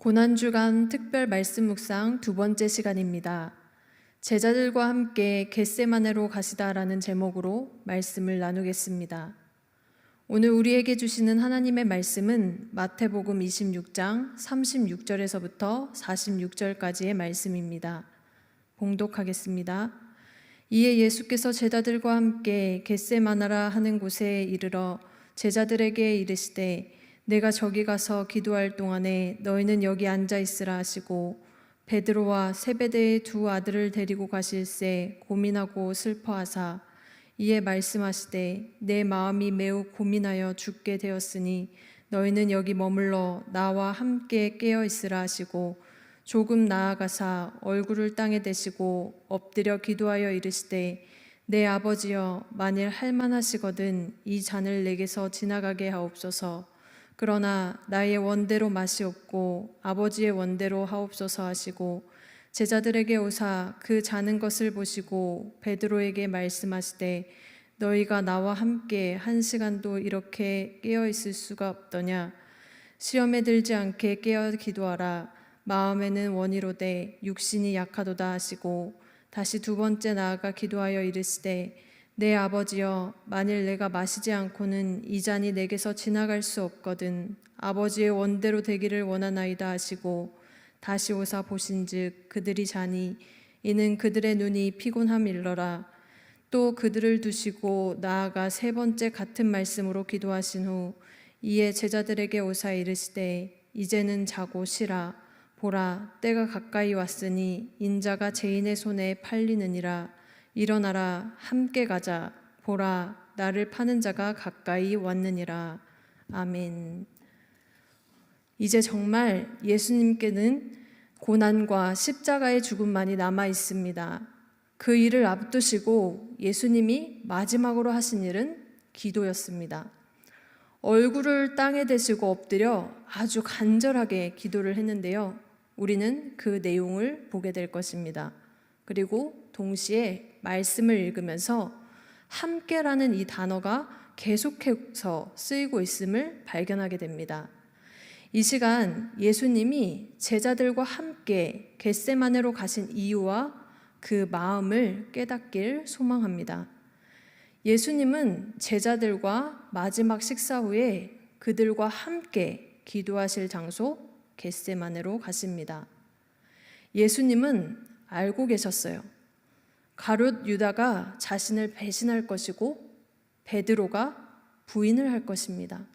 고난주간 특별 말씀 묵상 두 번째 시간입니다. 제자들과 함께 겟세마네로 가시다라는 제목으로 말씀을 나누겠습니다. 오늘 우리에게 주시는 하나님의 말씀은 마태복음 26장 36절에서부터 46절까지의 말씀입니다. 봉독하겠습니다. 이에 예수께서 제자들과 함께 겟세마나라 하는 곳에 이르러 제자들에게 이르시되 내가 저기 가서 기도할 동안에 너희는 여기 앉아 있으라 하시고 베드로와 세베대의 두 아들을 데리고 가실새 고민하고 슬퍼하사 이에 말씀하시되 내 마음이 매우 고민하여 죽게 되었으니 너희는 여기 머물러 나와 함께 깨어 있으라 하시고 조금 나아가사 얼굴을 땅에 대시고 엎드려 기도하여 이르시되 내 아버지여 만일 할만하시거든 이 잔을 내게서 지나가게 하옵소서. 그러나 나의 원대로 마시옵고 아버지의 원대로 하옵소서 하시고 제자들에게 오사 그 자는 것을 보시고 베드로에게 말씀하시되 너희가 나와 함께 한 시간도 이렇게 깨어 있을 수가 없더냐. 시험에 들지 않게 깨어 기도하라. 마음에는 원이로되 육신이 약하도다 하시고 다시 두 번째 나아가 기도하여 이르시되 내 아버지여 만일 내가 마시지 않고는 이 잔이 내게서 지나갈 수 없거든 아버지의 원대로 되기를 원하나이다 하시고 다시 오사 보신즉 그들이 자니 이는 그들의 눈이 피곤함일러라. 또 그들을 두시고 나아가 세 번째 같은 말씀으로 기도하신 후 이에 제자들에게 오사 이르시되 이제는 자고 쉬라. 보라 때가 가까이 왔으니 인자가 죄인의 손에 팔리느니라. 일어나라 함께 가자. 보라 나를 파는 자가 가까이 왔느니라. 아멘. 이제 정말 예수님께는 고난과 십자가의 죽음만이 남아 있습니다. 그 일을 앞두시고 예수님이 마지막으로 하신 일은 기도였습니다. 얼굴을 땅에 대시고 엎드려 아주 간절하게 기도를 했는데요. 우리는 그 내용을 보게 될 것입니다. 그리고 동시에 말씀을 읽으면서 함께라는 이 단어가 계속해서 쓰이고 있음을 발견하게 됩니다. 이 시간 예수님이 제자들과 함께 겟세마네로 가신 이유와 그 마음을 깨닫길 소망합니다. 예수님은 제자들과 마지막 식사 후에 그들과 함께 기도하실 장소 겟세마네로 가십니다. 예수님은 알고 계셨어요. 가룟 유다가 자신을 배신할 것이고 베드로가 부인을 할 것입니다.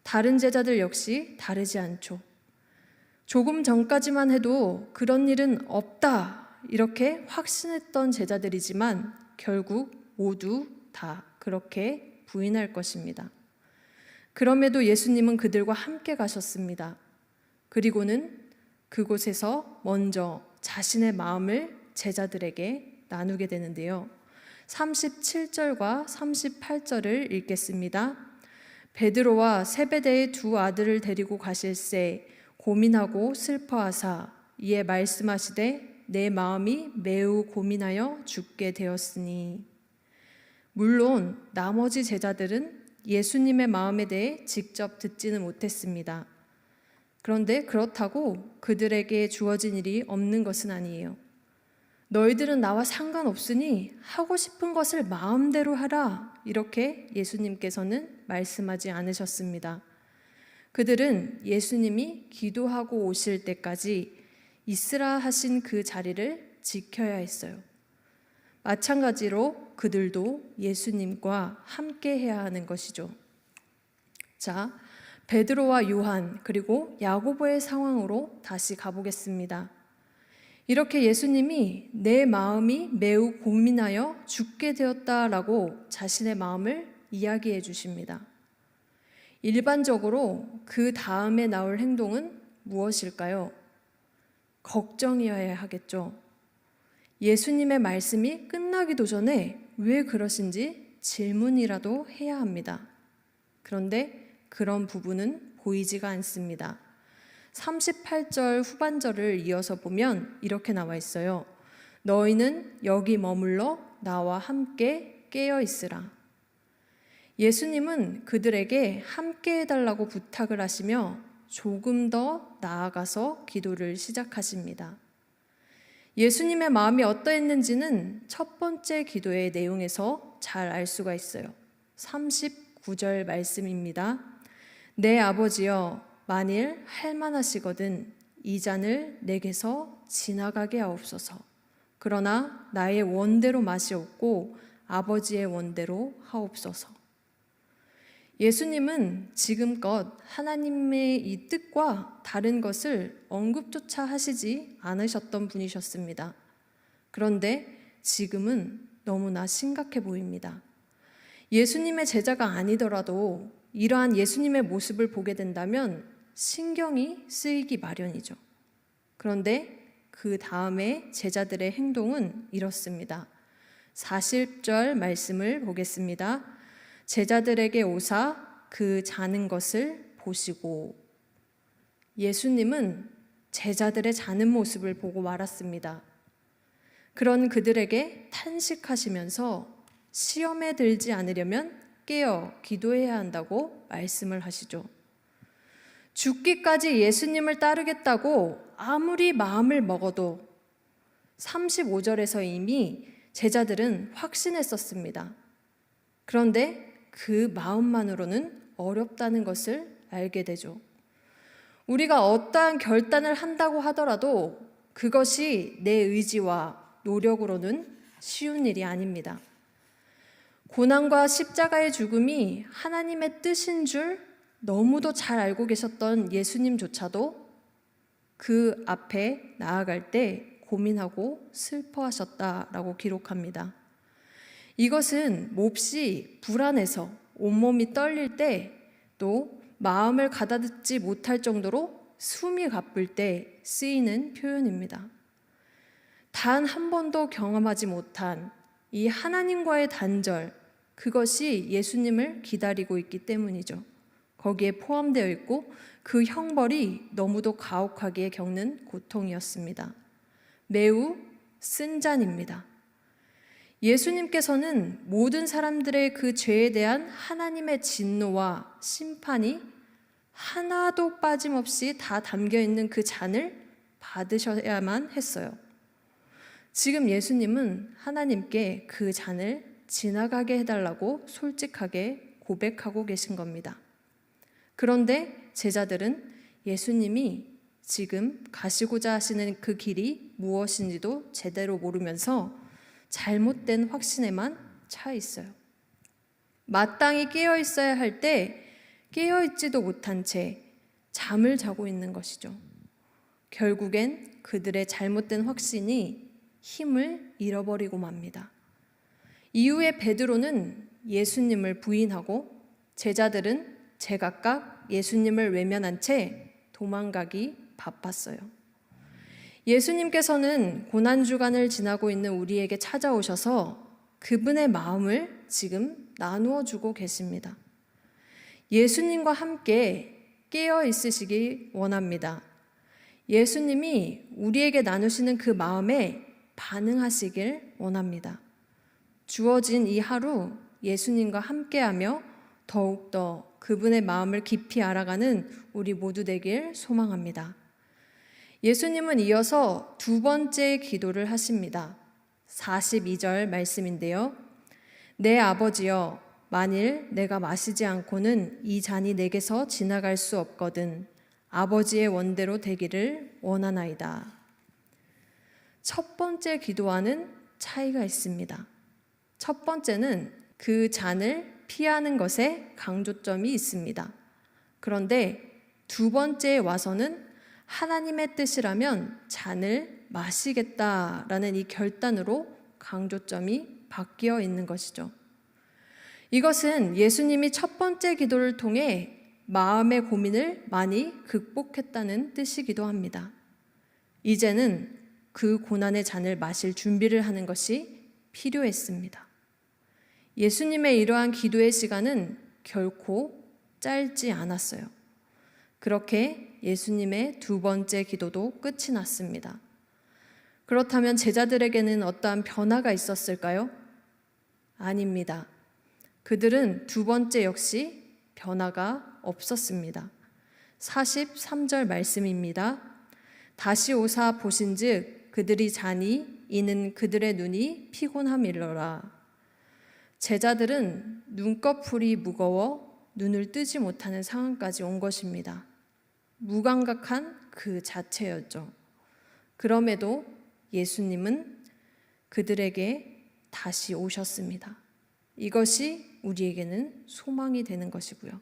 다른 제자들 역시 다르지 않죠. 조금 전까지만 해도 그런 일은 없다 이렇게 확신했던 제자들이지만 결국 모두 다 그렇게 부인할 것입니다. 그럼에도 예수님은 그들과 함께 가셨습니다. 그리고는 그곳에서 먼저 자신의 마음을 제자들에게 나누게 되는데요. 37절과 38절을 읽겠습니다. 베드로와 세베대의 두 아들을 데리고 가실새 고민하고 슬퍼하사 이에 말씀하시되 내 마음이 매우 고민하여 죽게 되었으니. 물론 나머지 제자들은 예수님의 마음에 대해 직접 듣지는 못했습니다. 그런데 그렇다고 그들에게 주어진 일이 없는 것은 아니에요. 너희들은 나와 상관없으니 하고 싶은 것을 마음대로 하라 이렇게 예수님께서는 말씀하지 않으셨습니다. 그들은 예수님이 기도하고 오실 때까지 있으라 하신 그 자리를 지켜야 했어요. 마찬가지로 그들도 예수님과 함께 해야 하는 것이죠. 자, 베드로와 요한 그리고 야고보의 상황으로 다시 가보겠습니다. 이렇게 예수님이 내 마음이 매우 고민하여 죽게 되었다라고 자신의 마음을 이야기해 주십니다. 일반적으로 그 다음에 나올 행동은 무엇일까요? 걱정이어야 하겠죠. 예수님의 말씀이 끝나기도 전에 왜 그러신지 질문이라도 해야 합니다. 그런데 그런 부분은 보이지가 않습니다. 38절 후반절을 이어서 보면 이렇게 나와 있어요. 너희는 여기 머물러 나와 함께 깨어 있으라. 예수님은 그들에게 함께 해달라고 부탁을 하시며 조금 더 나아가서 기도를 시작하십니다. 예수님의 마음이 어떠했는지는 첫 번째 기도의 내용에서 잘 알 수가 있어요. 39절 말씀입니다. 내 아버지여, 만일 할만하시거든 이 잔을 내게서 지나가게 하옵소서. 그러나 나의 원대로 마시옵고 아버지의 원대로 하옵소서. 예수님은 지금껏 하나님의 이 뜻과 다른 것을 언급조차 하시지 않으셨던 분이셨습니다. 그런데 지금은 너무나 심각해 보입니다. 예수님의 제자가 아니더라도 이러한 예수님의 모습을 보게 된다면 신경이 쓰이기 마련이죠. 그런데 그 다음에 제자들의 행동은 이렇습니다. 40절 말씀을 보겠습니다. 제자들에게 오사 그 자는 것을 보시고. 예수님은 제자들의 자는 모습을 보고 말았습니다. 그런 그들에게 탄식하시면서 시험에 들지 않으려면 깨어 기도해야 한다고 말씀을 하시죠. 죽기까지 예수님을 따르겠다고 아무리 마음을 먹어도 35절에서 이미 제자들은 확신했었습니다. 그런데 그 마음만으로는 어렵다는 것을 알게 되죠. 우리가 어떠한 결단을 한다고 하더라도 그것이 내 의지와 노력으로는 쉬운 일이 아닙니다. 고난과 십자가의 죽음이 하나님의 뜻인 줄 너무도 잘 알고 계셨던 예수님조차도 그 앞에 나아갈 때 고민하고 슬퍼하셨다라고 기록합니다. 이것은 몹시 불안해서 온몸이 떨릴 때, 또 마음을 가다듬지 못할 정도로 숨이 가쁠 때 쓰이는 표현입니다. 단 한 번도 경험하지 못한 이 하나님과의 단절, 그것이 예수님을 기다리고 있기 때문이죠. 거기에 포함되어 있고 그 형벌이 너무도 가혹하게 겪는 고통이었습니다. 매우 쓴 잔입니다. 예수님께서는 모든 사람들의 그 죄에 대한 하나님의 진노와 심판이 하나도 빠짐없이 다 담겨 있는 그 잔을 받으셔야만 했어요. 지금 예수님은 하나님께 그 잔을 지나가게 해달라고 솔직하게 고백하고 계신 겁니다. 그런데 제자들은 예수님이 지금 가시고자 하시는 그 길이 무엇인지도 제대로 모르면서 잘못된 확신에만 차 있어요. 마땅히 깨어 있어야 할 때 깨어 있지도 못한 채 잠을 자고 있는 것이죠. 결국엔 그들의 잘못된 확신이 힘을 잃어버리고 맙니다. 이후에 베드로는 예수님을 부인하고 제자들은 제각각 예수님을 외면한 채 도망가기 바빴어요. 예수님께서는 고난주간을 지나고 있는 우리에게 찾아오셔서 그분의 마음을 지금 나누어 주고 계십니다. 예수님과 함께 깨어 있으시기 원합니다. 예수님이 우리에게 나누시는 그 마음에 반응하시길 원합니다. 주어진 이 하루 예수님과 함께하며 더욱더 그분의 마음을 깊이 알아가는 우리 모두 되길 소망합니다. 예수님은 이어서 두 번째 기도를 하십니다. 42절 말씀인데요. 내 아버지여, 만일 내가 마시지 않고는 이 잔이 내게서 지나갈 수 없거든 아버지의 원대로 되기를 원하나이다. 첫 번째 기도와는 차이가 있습니다. 첫 번째는 그 잔을 피하는 것에 강조점이 있습니다. 그런데 두 번째에 와서는 하나님의 뜻이라면 잔을 마시겠다라는 이 결단으로 강조점이 바뀌어 있는 것이죠. 이것은 예수님이 첫 번째 기도를 통해 마음의 고민을 많이 극복했다는 뜻이기도 합니다. 이제는 그 고난의 잔을 마실 준비를 하는 것이 필요했습니다. 예수님의 이러한 기도의 시간은 결코 짧지 않았어요. 그렇게 예수님의 두 번째 기도도 끝이 났습니다. 그렇다면 제자들에게는 어떠한 변화가 있었을까요? 아닙니다. 그들은 두 번째 역시 변화가 없었습니다. 43절 말씀입니다. 다시 오사 보신즉 그들이 자니 이는 그들의 눈이 피곤함이로라. 제자들은 눈꺼풀이 무거워 눈을 뜨지 못하는 상황까지 온 것입니다. 무감각한 그 자체였죠. 그럼에도 예수님은 그들에게 다시 오셨습니다. 이것이 우리에게는 소망이 되는 것이고요.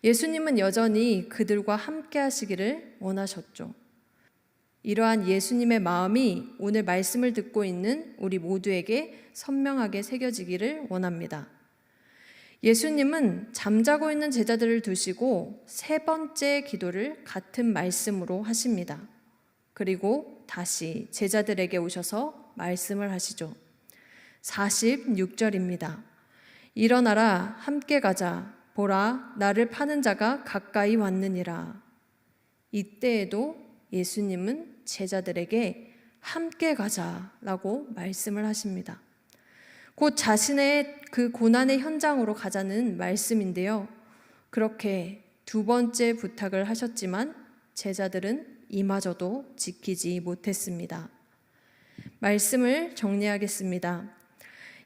예수님은 여전히 그들과 함께 하시기를 원하셨죠. 이러한 예수님의 마음이 오늘 말씀을 듣고 있는 우리 모두에게 선명하게 새겨지기를 원합니다. 예수님은 잠자고 있는 제자들을 두시고 세 번째 기도를 같은 말씀으로 하십니다. 그리고 다시 제자들에게 오셔서 말씀을 하시죠. 46절입니다. 일어나라, 함께 가자. 보라, 나를 파는 자가 가까이 왔느니라. 이때에도 예수님은 제자들에게 함께 가자라고 말씀을 하십니다. 곧 자신의 그 고난의 현장으로 가자는 말씀인데요. 그렇게 두 번째 부탁을 하셨지만 제자들은 이마저도 지키지 못했습니다. 말씀을 정리하겠습니다.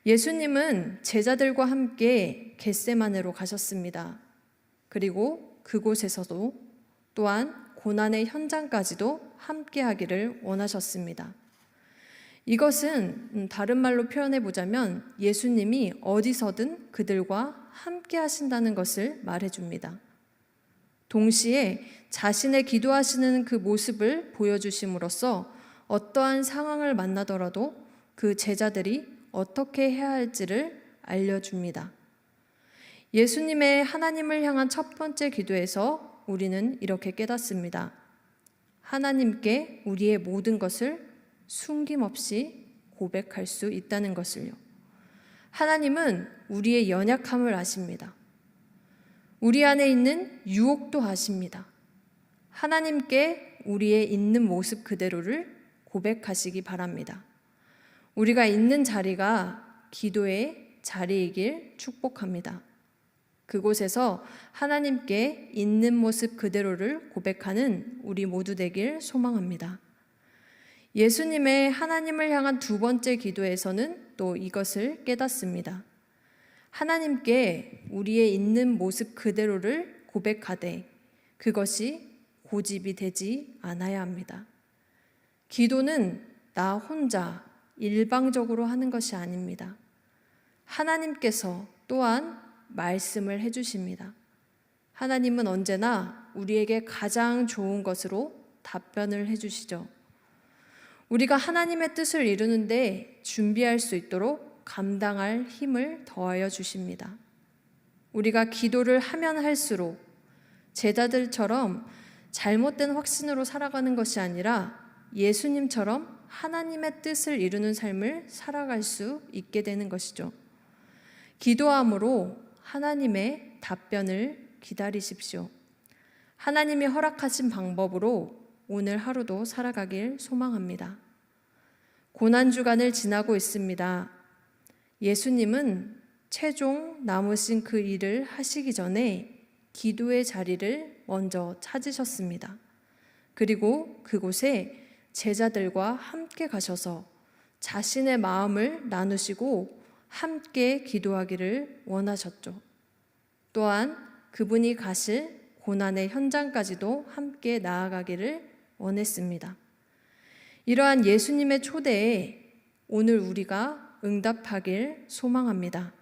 예수님은 제자들과 함께 겟세마네로 가셨습니다. 그리고 그곳에서도 또한 고난의 현장까지도 함께 하기를 원하셨습니다. 이것은 다른 말로 표현해 보자면 예수님이 어디서든 그들과 함께 하신다는 것을 말해 줍니다. 동시에 자신의 기도하시는 그 모습을 보여주심으로써 어떠한 상황을 만나더라도 그 제자들이 어떻게 해야 할지를 알려줍니다. 예수님의 하나님을 향한 첫 번째 기도에서 우리는 이렇게 깨닫습니다. 하나님께 우리의 모든 것을 숨김없이 고백할 수 있다는 것을요. 하나님은 우리의 연약함을 아십니다. 우리 안에 있는 유혹도 아십니다. 하나님께 우리의 있는 모습 그대로를 고백하시기 바랍니다. 우리가 있는 자리가 기도의 자리이길 축복합니다. 그곳에서 하나님께 있는 모습 그대로를 고백하는 우리 모두 되길 소망합니다. 예수님의 하나님을 향한 두 번째 기도에서는 또 이것을 깨닫습니다. 하나님께 우리의 있는 모습 그대로를 고백하되 그것이 고집이 되지 않아야 합니다. 기도는 나 혼자 일방적으로 하는 것이 아닙니다. 하나님께서 또한 말씀을 해주십니다. 하나님은 언제나 우리에게 가장 좋은 것으로 답변을 해주시죠. 우리가 하나님의 뜻을 이루는데 준비할 수 있도록 감당할 힘을 더하여 주십니다. 우리가 기도를 하면 할수록 제자들처럼 잘못된 확신으로 살아가는 것이 아니라 예수님처럼 하나님의 뜻을 이루는 삶을 살아갈 수 있게 되는 것이죠. 기도함으로 하나님의 답변을 기다리십시오. 하나님이 허락하신 방법으로 오늘 하루도 살아가길 소망합니다. 고난주간을 지나고 있습니다. 예수님은 최종 남으신 그 일을 하시기 전에 기도의 자리를 먼저 찾으셨습니다. 그리고 그곳에 제자들과 함께 가셔서 자신의 마음을 나누시고 함께 기도하기를 원하셨죠. 또한 그분이 가실 고난의 현장까지도 함께 나아가기를 원했습니다. 이러한 예수님의 초대에 오늘 우리가 응답하길 소망합니다.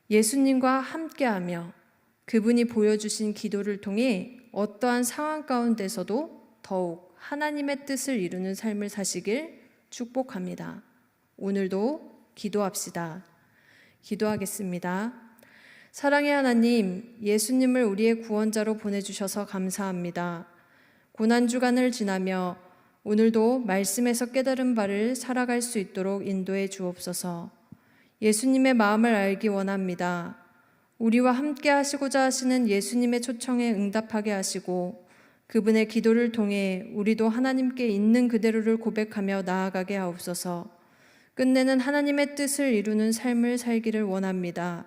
예수님과 함께하며 그분이 보여주신 기도를 통해 어떠한 상황 가운데서도 더욱 하나님의 뜻을 이루는 삶을 사시길 축복합니다. 오늘도 기도합시다. 기도하겠습니다. 사랑의 하나님, 예수님을 우리의 구원자로 보내주셔서 감사합니다. 고난주간을 지나며 오늘도 말씀에서 깨달은 바를 살아갈 수 있도록 인도해 주옵소서. 예수님의 마음을 알기 원합니다. 우리와 함께 하시고자 하시는 예수님의 초청에 응답하게 하시고 그분의 기도를 통해 우리도 하나님께 있는 그대로를 고백하며 나아가게 하옵소서. 끝내는 하나님의 뜻을 이루는 삶을 살기를 원합니다.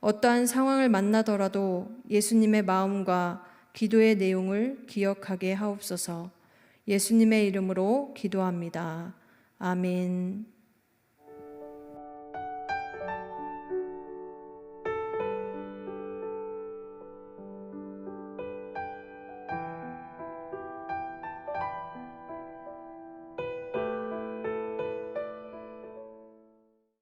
어떠한 상황을 만나더라도 예수님의 마음과 기도의 내용을 기억하게 하옵소서. 예수님의 이름으로 기도합니다. 아멘.